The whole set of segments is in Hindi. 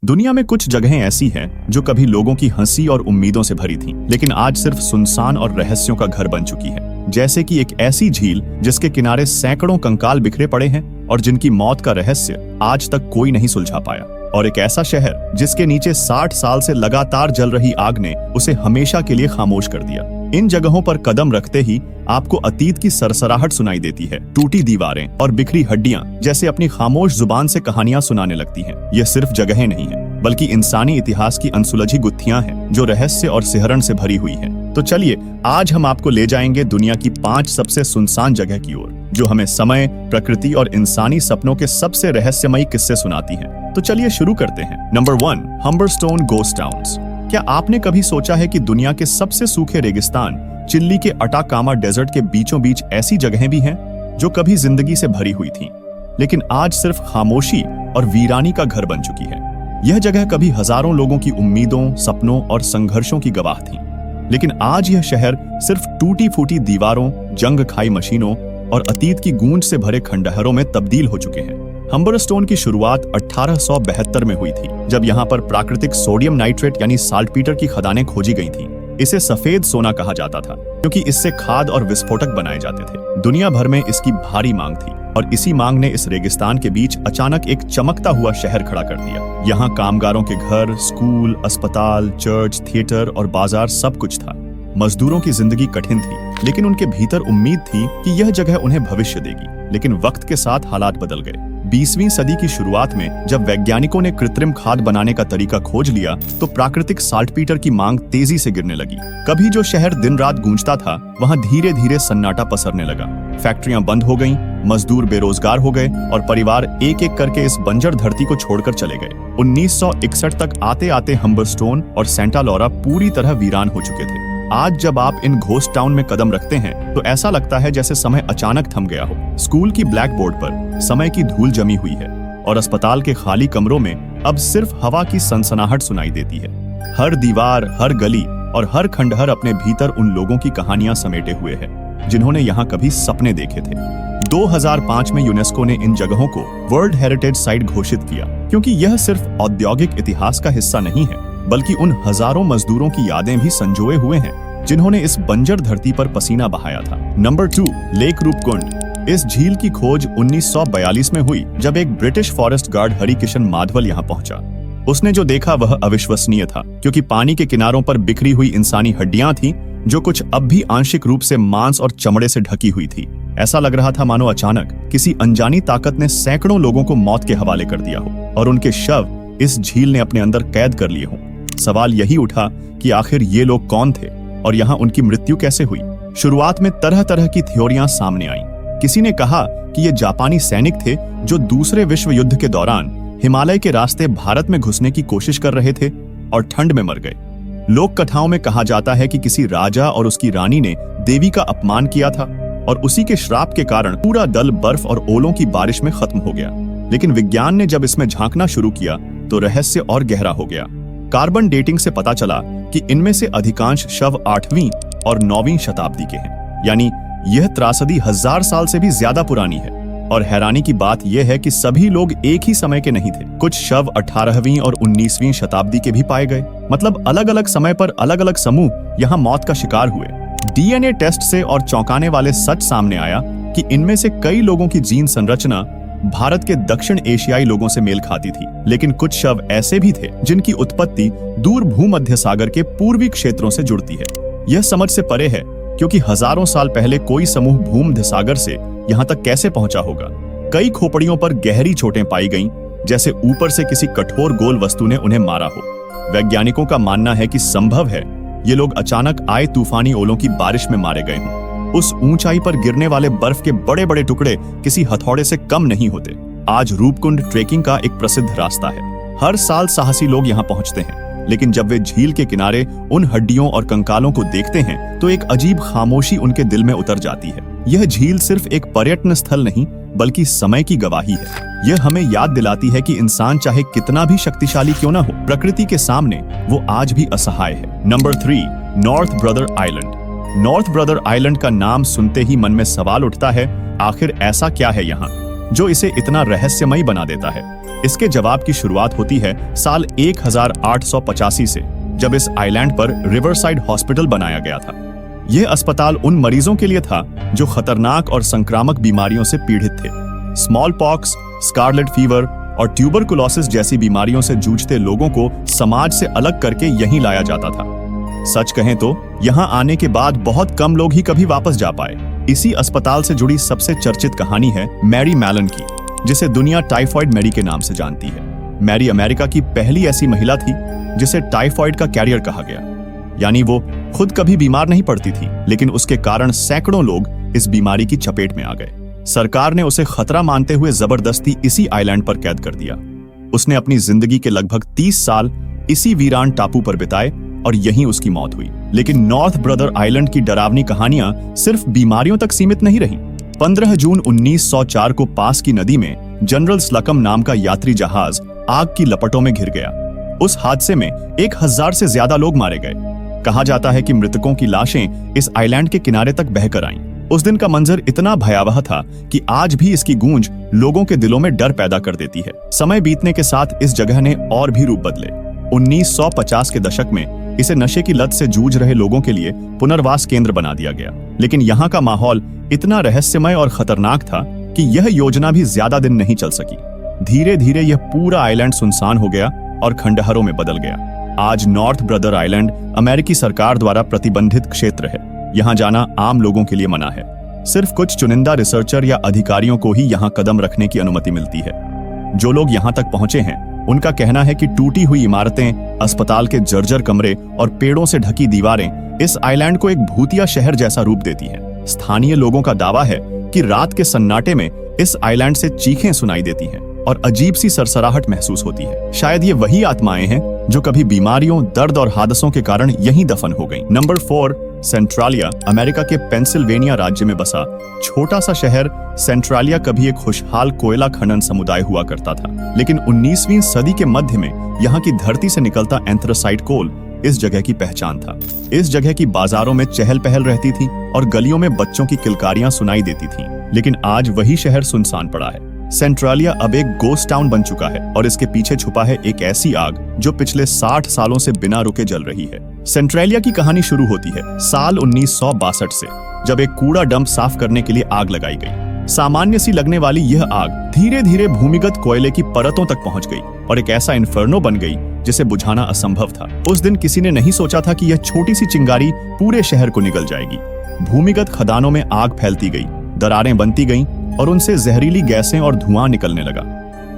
दुनिया में कुछ जगहें ऐसी हैं जो कभी लोगों की हंसी और उम्मीदों से भरी थीं, लेकिन आज सिर्फ सुनसान और रहस्यों का घर बन चुकी है। जैसे कि एक ऐसी झील जिसके किनारे सैकड़ों कंकाल बिखरे पड़े हैं और जिनकी मौत का रहस्य आज तक कोई नहीं सुलझा पाया, और एक ऐसा शहर जिसके नीचे 60 साल से लगातार जल रही आग ने उसे हमेशा के लिए खामोश कर दिया। इन जगहों पर कदम रखते ही आपको अतीत की सरसराहट सुनाई देती है। टूटी दीवारें और बिखरी हड्डियां जैसे अपनी खामोश जुबान से कहानियां सुनाने लगती हैं। ये सिर्फ जगहें नहीं है, बल्कि इंसानी इतिहास की अनसुलझी गुत्थियां हैं जो रहस्य और सिहरन से भरी हुई हैं। तो चलिए, आज हम आपको ले जाएंगे दुनिया की 5 सबसे सुनसान जगह की ओर, जो हमें समय, प्रकृति और इंसानी सपनों के सबसे रहस्यमयी किस्से सुनाती हैं। तो चलिए शुरू करते हैं। Number 1, Humberstone ghost towns. क्या आपने कभी सोचा है कि दुनिया के सबसे सूखे रेगिस्तान चिली के अटाकामा डेजर्ट के बीचों बीच ऐसी जगहें भी हैं जो कभी जिंदगी से भरी हुई थीं, लेकिन आज सिर्फ खामोशी और वीरानी का घर बन चुकी है। यह जगह कभी हजारों लोगों की उम्मीदों, सपनों और संघर्षों की गवाह थी, लेकिन आज यह शहर सिर्फ टूटी फूटी दीवारों, जंग खाई मशीनों और अतीत की गूंज से भरे खंडहरों में तब्दील हो चुके हैं। हम्बरस्टोन की शुरुआत 1872 में हुई थी, जब यहाँ पर प्राकृतिक सोडियम नाइट्रेट यानी साल्टपीटर की खदानें खोजी गई थीं। इसे सफेद सोना कहा जाता था क्योंकि इससे खाद और विस्फोटक बनाए जाते थे। दुनिया भर में इसकी भारी मांग थी और इसी मांग ने इस रेगिस्तान के बीच अचानक एक चमकता हुआ शहर खड़ा कर दिया। यहाँ कामगारों के घर, स्कूल, अस्पताल, चर्च, थिएटर और बाजार सब कुछ था। मजदूरों की जिंदगी कठिन थी, लेकिन उनके भीतर उम्मीद थी कि यह जगह उन्हें भविष्य देगी। लेकिन वक्त के साथ हालात बदल गए। 20वीं सदी की शुरुआत में जब वैज्ञानिकों ने कृत्रिम खाद बनाने का तरीका खोज लिया, तो प्राकृतिक साल्टपीटर की मांग तेजी से गिरने लगी। कभी जो शहर दिन रात गूंजता था, वहां धीरे धीरे सन्नाटा पसरने लगा। फैक्ट्रियां बंद हो गईं, मजदूर बेरोजगार हो गए और परिवार एक एक करके इस बंजर धरती को छोड़कर चले गए। 1961 तक आते आते हम्बरस्टोन और सेंटा लॉरा पूरी तरह वीरान हो चुके थे। आज जब आप इन घोस्ट टाउन में कदम रखते हैं तो ऐसा लगता है जैसे समय अचानक थम गया हो। स्कूल की ब्लैक बोर्ड पर समय की धूल जमी हुई है और अस्पताल के खाली कमरों में अब सिर्फ हवा की सनसनाहट सुनाई देती है। हर दीवार, हर गली और हर खंडहर अपने भीतर उन लोगों की कहानियां समेटे हुए है जिन्होंने यहाँ कभी सपने देखे थे। 2005 में यूनेस्को ने इन जगहों को वर्ल्ड हेरिटेज साइट घोषित किया, क्योंकि यह सिर्फ औद्योगिक इतिहास का हिस्सा नहीं है, बल्कि उन हजारों मजदूरों की यादें भी संजोए हुए हैं जिन्होंने इस बंजर धरती पर पसीना बहाया था। Number 2, lake Roopkund. इस झील की खोज 1942 में हुई, जब एक ब्रिटिश फॉरेस्ट गार्ड हरिकिशन माधवल यहाँ पहुंचा। उसने जो देखा वह अविश्वसनीय था, क्योंकि पानी के किनारों पर बिखरी हुई इंसानी हड्डियां थीं, जो कुछ अब भी आंशिक रूप से मांस और चमड़े से ढकी हुई थी। ऐसा लग रहा था मानो अचानक किसी अनजानी ताकत ने सैकड़ों लोगों को मौत के हवाले कर दिया हो और उनके शव इस झील ने अपने अंदर कैद कर लिए हों। सवाल यही उठा कि आखिर ये लोग कौन थे और यहाँ उनकी मृत्यु कैसे हुई। शुरुआत में तरह तरह की थ्योरियां सामने आईं। किसी ने कहा कि ये जापानी सैनिक थे जो दूसरे विश्व युद्ध के दौरान हिमालय के रास्ते भारत में घुसने की कोशिश कर रहे थे और ठंड में मर गए। लोक कथाओं में कहा जाता है कि किसी राजा और उसकी रानी ने देवी का अपमान किया था और उसी के श्राप के कारण पूरा दल बर्फ और ओलों की बारिश में खत्म हो गया। लेकिन विज्ञान ने जब इसमें झांकना शुरू किया तो रहस्य और गहरा हो गया। कार्बन डेटिंग से पता चला कि इनमें से अधिकांश शव 8वीं और 9वीं शताब्दी के हैं, यानी यह त्रासदी 1000 साल से भी ज्यादा पुरानी है। और हैरानी की बात यह है कि सभी लोग एक ही समय के नहीं थे। कुछ शव 18वीं और 19वीं शताब्दी के भी पाए गए। मतलब अलग अलग समय पर अलग अलग समूह यहाँ मौत का शिकार हुए। डीएनए टेस्ट से और चौंकाने वाले सच सामने आया कि इनमें से कई लोगों की जीन संरचना भारत के दक्षिण एशियाई लोगों से मेल खाती थी, लेकिन कुछ शव ऐसे भी थे जिनकी उत्पत्ति दूर भूमध्य सागर के पूर्वी क्षेत्रों से जुड़ती है। यह समझ से परे है, क्योंकि हजारों साल पहले कोई समूह भूमध्य सागर से यहाँ तक कैसे पहुंचा होगा। कई खोपड़ियों पर गहरी चोटें पाई गईं, जैसे ऊपर से किसी कठोर गोल वस्तु ने उन्हें मारा हो। वैज्ञानिकों का मानना है कि संभव है ये लोग अचानक आए तूफानी ओलों की बारिश में मारे गए हों। उस ऊंचाई पर गिरने वाले बर्फ के बड़े बड़े टुकड़े किसी हथौड़े से कम नहीं होते। आज रूपकुंड ट्रेकिंग का एक प्रसिद्ध रास्ता है। हर साल साहसी लोग यहाँ पहुंचते हैं, लेकिन जब वे झील के किनारे उन हड्डियों और कंकालों को देखते हैं तो एक अजीब खामोशी उनके दिल में उतर जाती है। यह झील सिर्फ एक पर्यटन स्थल नहीं, बल्कि समय की गवाही है। यह हमें याद दिलाती है कि इंसान चाहे कितना भी शक्तिशाली क्यों ना हो, प्रकृति के सामने वो आज भी असहाय है। Number 3, north brother island. North brother island का नाम सुनते ही मन में सवाल उठता है, आखिर ऐसा क्या है यहाँ। जो इसे इतना रहस्यमयी बना देता है? इसके जवाब की शुरुआत होती है साल 1885 से, जब इस आइलैंड पर रिवरसाइड हॉस्पिटल बनाया गया था। यह अस्पताल उन मरीजों के लिए था जो खतरनाक और संक्रामक बीमारियों से पीड़ित थे। स्मॉल पॉक्स, स्कारलेट फीवर और ट्यूबरकुलोसिस जैसी बीमारियों से जूझते लोगों को समाज से अलग करके यहीं लाया जाता था। सच कहें तो यहाँ आने के बाद बहुत कम लोग ही कभी वापस जा पाए। इसी अस्पताल से जुड़ी सबसे चर्चित कहानी है मैरी मैलन की, जिसे दुनिया टाइफॉइड मैरी के नाम से जानती है। मैरी अमेरिका की पहली ऐसी महिला थी जिसे टाइफॉइड का कैरियर कहा गया। यानी वो खुद कभी बीमार नहीं पड़ती थी, लेकिन उसके कारण सैकड़ों लोग इस बीमारी की चपेट में आ गए। सरकार ने उसे खतरा मानते हुए जबरदस्ती इसी आइलैंड पर कैद कर दिया। उसने अपनी जिंदगी के लगभग 30 साल इसी वीरान टापू पर बिताए और यहीं उसकी मौत हुई। लेकिन नॉर्थ ब्रदर आइलैंड की डरावनी कहानियां सिर्फ बीमारियों तक सीमित नहीं रहीं। 15 जून 1904 को पास की नदी में जनरल स्लकम नाम का यात्री जहाज आग की लपटों में घिर गया। उस हादसे में 1000 से ज्यादा लोग मारे गए। कहा जाता है कि मृतकों की लाशें इस आइलैंड के किनारे तक बहकर आईं। उस दिन का मंजर इतना भयावह था कि आज भी इसकी गूंज लोगों के दिलों में डर पैदा कर देती है। समय बीतने के साथ इस जगह ने और भी रूप बदले। 1950 के दशक में इसे नशे की लत से जूझ रहे लोगों के लिए पुनर्वास केंद्र बना दिया गया। लेकिन यहाँ का माहौल इतना रहस्यमय और खतरनाक था कि यह योजना भी ज्यादा दिन नहीं चल सकी। धीरे धीरे यह पूरा आइलैंड सुनसान हो गया और खंडहरों में बदल गया। आज नॉर्थ ब्रदर आइलैंड अमेरिकी सरकार द्वारा प्रतिबंधित क्षेत्र है। यहाँ जाना आम लोगों के लिए मना है। सिर्फ कुछ चुनिंदा रिसर्चर या अधिकारियों को ही यहाँ कदम रखने की अनुमति मिलती है। जो लोग यहाँ तक पहुंचे हैं उनका कहना है कि टूटी हुई इमारतें, अस्पताल के जर्जर कमरे और पेड़ों से ढकी दीवारें इस आइलैंड को एक भूतिया शहर जैसा रूप देती हैं। स्थानीय लोगों का दावा है कि रात के सन्नाटे में इस आइलैंड से चीखें सुनाई देती हैं और अजीब सी सरसराहट महसूस होती है। शायद ये वही आत्माएं हैं जो कभी बीमारियों, दर्द और हादसों के कारण यहीं दफन हो गईं। नंबर 4, सेंट्रालिया। अमेरिका के पेंसिल्वेनिया राज्य में बसा छोटा सा शहर सेंट्रालिया कभी एक खुशहाल कोयला खनन समुदाय हुआ करता था। लेकिन 19वीं सदी के मध्य में यहाँ की धरती से निकलता एंथ्रासाइट कोल इस जगह की पहचान था। इस जगह की बाजारों में चहल पहल रहती थी और गलियों में बच्चों की किलकारियां सुनाई देती थीं। लेकिन आज वही शहर सुनसान पड़ा है। सेंट्रालिया अब एक गोस्ट टाउन बन चुका है और इसके पीछे छुपा है एक ऐसी आग जो पिछले 60 सालों से बिना रुके जल रही है। सेंट्रालिया की कहानी शुरू होती है साल 1962 से, जब एक कूड़ा डंप साफ करने के लिए आग लगाई गई। सामान्य सी लगने वाली यह आग धीरे धीरे भूमिगत कोयले की परतों तक पहुंच गई और एक ऐसा इन्फर्नो बन गई जिसे बुझाना असंभव था। उस दिन किसी ने नहीं सोचा था कि यह छोटी सी चिंगारी पूरे शहर को निगल जाएगी। भूमिगत खदानों में आग फैलती गई, दरारें बनती गईं और उनसे जहरीली गैसें और धुआं निकलने लगा।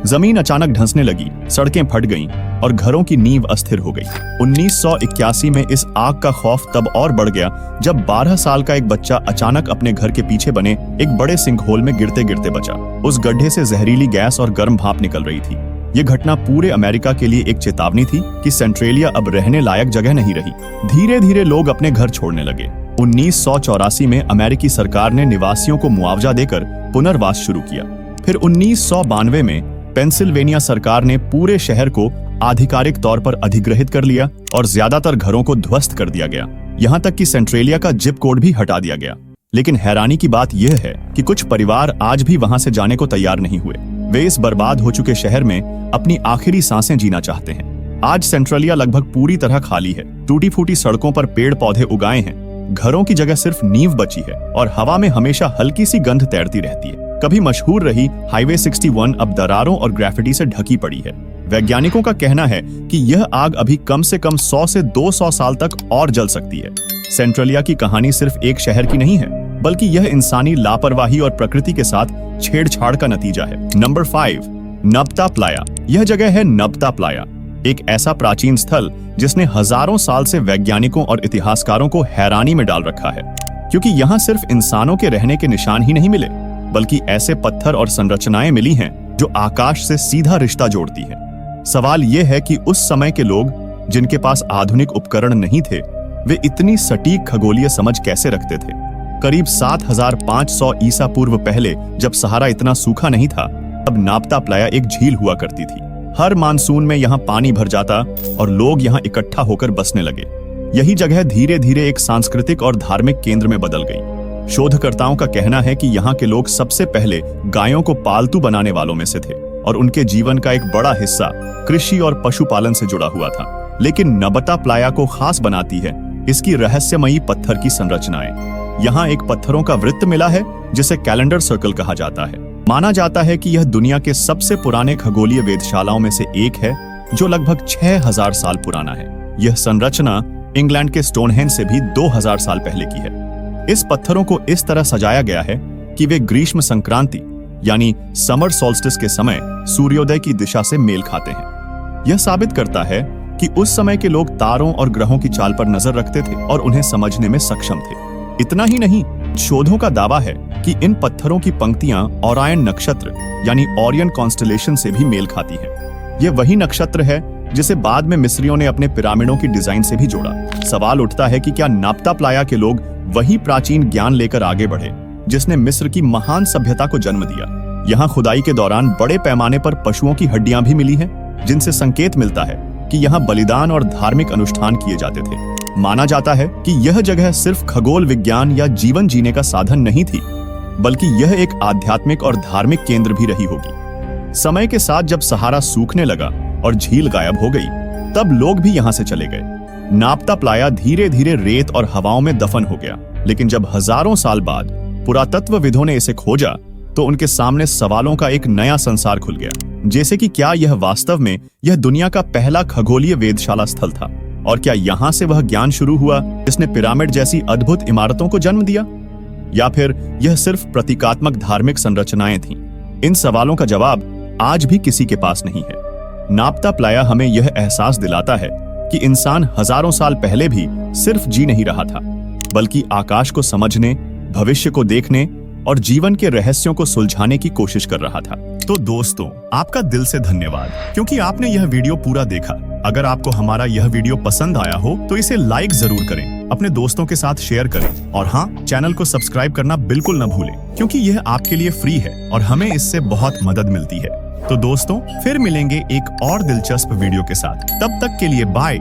जमीन अचानक धंसने लगी, सड़कें फट गईं और घरों की नींव अस्थिर हो गई। 1981 में इस आग का खौफ तब और बढ़ गया जब 12 साल का एक बच्चा अचानक अपने घर के पीछे बने एक बड़े सिंकहोल में गिरते गिरते बचा। उस गड्ढे से जहरीली गैस और गर्म भाप निकल रही थी। ये घटना पूरे अमेरिका के लिए एक चेतावनी थी कि सेंट्रालिया अब रहने लायक जगह नहीं रही। धीरे धीरे लोग अपने घर छोड़ने लगे। 1984 में अमेरिकी सरकार ने निवासियों को मुआवजा देकर पुनर्वास शुरू किया। फिर 1992 में पेंसिल्वेनिया सरकार ने पूरे शहर को आधिकारिक तौर पर अधिग्रहित कर लिया और ज्यादातर घरों को ध्वस्त कर दिया गया। यहाँ तक कि सेंट्रालिया का जिप कोड भी हटा दिया गया। लेकिन हैरानी की बात यह है कि कुछ परिवार आज भी वहां से जाने को तैयार नहीं हुए। वे इस बर्बाद हो चुके शहर में अपनी आखिरी सांसें जीना चाहते हैं। आज सेंट्रालिया लगभग पूरी तरह खाली है। टूटी फूटी सड़कों पर पेड़ पौधे उगाए हैं, घरों की जगह सिर्फ नींव बची है और हवा में हमेशा हल्की सी गंध तैरती रहती है। कभी मशहूर रही हाईवे 61 अब दरारों और ग्रेफिटी से ढकी पड़ी है। वैज्ञानिकों का कहना है कि यह आग अभी कम से कम 100 से 200 साल तक और जल सकती है। सेंट्रालिया की कहानी सिर्फ एक शहर की नहीं है, बल्कि यह इंसानी लापरवाही और प्रकृति के साथ छेड़छाड़ का नतीजा है। Number 5, Nabta Playa. यह जगह है नब्ता प्लाया, एक ऐसा प्राचीन स्थल जिसने हजारों साल से वैज्ञानिकों और इतिहासकारों को हैरानी में डाल रखा है, क्योंकि यहाँ सिर्फ इंसानों के रहने के निशान ही नहीं मिले, बल्कि ऐसे पत्थर और संरचनाएं मिली हैं जो आकाश से सीधा रिश्ता जोड़ती हैं। सवाल यह है कि उस समय के लोग जिनके पास आधुनिक उपकरण नहीं थे, वे इतनी सटीक खगोलीय समझ कैसे रखते थे। करीब 7500 ईसा पूर्व पहले, जब सहारा इतना सूखा नहीं था, तब नाप्ता प्लाया एक झील हुआ करती थी। हर मानसून में यहाँ पानी भर जाता और लोग यहाँ इकट्ठा होकर बसने लगे। यही जगह धीरे धीरे एक सांस्कृतिक और धार्मिक केंद्र में बदल गई। शोधकर्ताओं का कहना है कि यहाँ के लोग सबसे पहले गायों को पालतू बनाने वालों में से थे और उनके जीवन का एक बड़ा हिस्सा कृषि और पशुपालन से जुड़ा हुआ था। लेकिन नबता प्लाया को खास बनाती है इसकी रहस्यमयी पत्थर की संरचनाएं। यहाँ एक पत्थरों का वृत्त मिला है जिसे कैलेंडर सर्कल कहा जाता है। माना जाता है कि यह दुनिया के सबसे पुराने खगोलीय वेधशालाओं में से एक है जो लगभग 6000 साल पुराना है। यह संरचना इंग्लैंड के स्टोनहेंज से भी 2000 साल पहले की है। इस पत्थरों को इस तरह सजाया गया है कि वे ग्रीष्म संक्रांति यानी समर सोल्स्टिस के समय सूर्योदय की दिशा से मेल खाते हैं। यह साबित करता है कि उस समय के लोग तारों और ग्रहों की चाल पर नजर रखते थे और उन्हें समझने में सक्षम थे। इतना ही नहीं, शोधों का दावा है कि इन पत्थरों की पंक्तियां ओरायन नक्षत्र यानी ओरियन कॉन्स्टलेशन से भी मेल खाती हैं। यह वही नक्षत्र है जिसे बाद में मिस्रियों ने अपने पिरामिडों की डिजाइन से भी जोड़ा। सवाल उठता है कि क्या नाप्ता प्लाया के लोग वही प्राचीन ज्ञान लेकर आगे बढ़े जिसने मिस्र की महान सभ्यता को जन्म दिया। यहाँ खुदाई के दौरान बड़े पैमाने पर पशुओं की हड्डियां भी मिली हैं, जिनसे संकेत मिलता है कि यहाँ बलिदान और धार्मिक अनुष्ठान किए जाते थे। माना जाता है कि यह जगह सिर्फ खगोल विज्ञान या जीवन जीने का साधन नहीं थी, बल्कि यह एक आध्यात्मिक और धार्मिक केंद्र भी रही होगी। समय के साथ जब सहारा सूखने लगा और झील गायब हो गई, तब लोग भी यहाँ से चले गए। नाप्ता प्लाया धीरे धीरे रेत और हवाओं में दफन हो गया। लेकिन जब हजारों साल बाद पुरातत्वविदों ने इसे खोजा तो उनके सामने सवालों का एक नया संसार खुल गया, जैसे कि क्या यह वास्तव में यह दुनिया का पहला खगोलीय वेधशाला स्थल था, और क्या यहाँ से वह ज्ञान शुरू हुआ जिसने पिरामिड जैसी अद्भुत इमारतों को जन्म दिया, या फिर यह सिर्फ प्रतीकात्मक धार्मिक संरचनाएं थीं। इन सवालों का जवाब आज भी किसी के पास नहीं है। नाप्ता प्लाया हमें यह एहसास दिलाता है कि इंसान हजारों साल पहले भी सिर्फ जी नहीं रहा था, बल्कि आकाश को समझने, भविष्य को देखने और जीवन के रहस्यों को सुलझाने की कोशिश कर रहा था। तो दोस्तों, आपका दिल से धन्यवाद क्योंकि आपने यह वीडियो पूरा देखा। अगर आपको हमारा यह वीडियो पसंद आया हो तो इसे लाइक जरूर करें, अपने दोस्तों के साथ शेयर करें और हाँ, चैनल को सब्सक्राइब करना बिल्कुल न भूलें क्योंकि यह आपके लिए फ्री है और हमें इससे बहुत मदद मिलती है। तो दोस्तों, फिर मिलेंगे एक और दिलचस्प वीडियो के साथ। तब तक के लिए बाय।